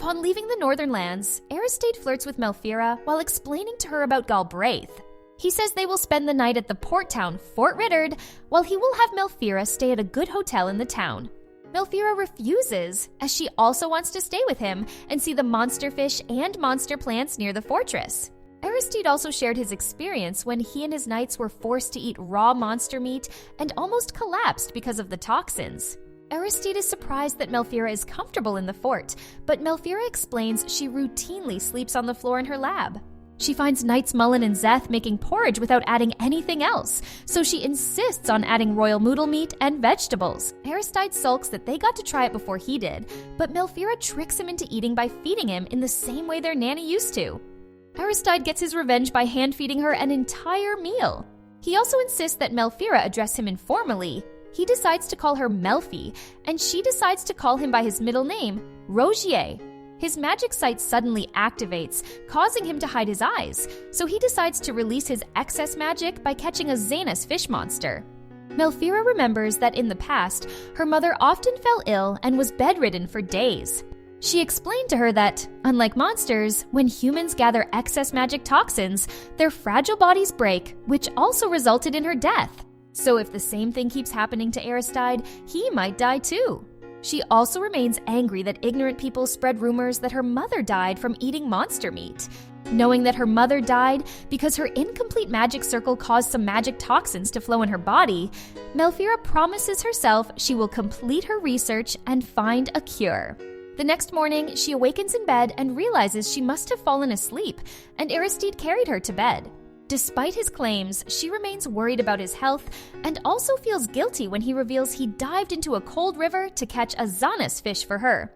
Upon leaving the northern lands, Aristide flirts with Melphiera while explaining to her about Galbraith. He says they will spend the night at the port town Fort Rittard, while he will have Melphiera stay at a good hotel in the town. Melphiera refuses, as she also wants to stay with him and see the monster fish and monster plants near the fortress. Aristide also shared his experience when he and his knights were forced to eat raw monster meat and almost collapsed because of the toxins. Aristide is surprised that Melphiera is comfortable in the fort, but Melphiera explains she routinely sleeps on the floor in her lab. She finds Knights Mullen and Zeth making porridge without adding anything else, so she insists on adding royal moodle meat and vegetables. Aristide sulks that they got to try it before he did, but Melphiera tricks him into eating by feeding him in the same way their nanny used to. Aristide gets his revenge by hand-feeding her an entire meal. He also insists that Melphiera address him informally. He decides to call her Melfi, and she decides to call him by his middle name, Rogier. His magic sight suddenly activates, causing him to hide his eyes, so he decides to release his excess magic by catching a Zanus fish monster. Melphiera remembers that in the past, her mother often fell ill and was bedridden for days. She explained to her that, unlike monsters, when humans gather excess magic toxins, their fragile bodies break, which also resulted in her death. So if the same thing keeps happening to Aristide, he might die too. She also remains angry that ignorant people spread rumors that her mother died from eating monster meat. Knowing that her mother died because her incomplete magic circle caused some magic toxins to flow in her body, Melphiera promises herself she will complete her research and find a cure. The next morning, she awakens in bed and realizes she must have fallen asleep, and Aristide carried her to bed. Despite his claims, she remains worried about his health and also feels guilty when he reveals he dived into a cold river to catch a Zanus fish for her.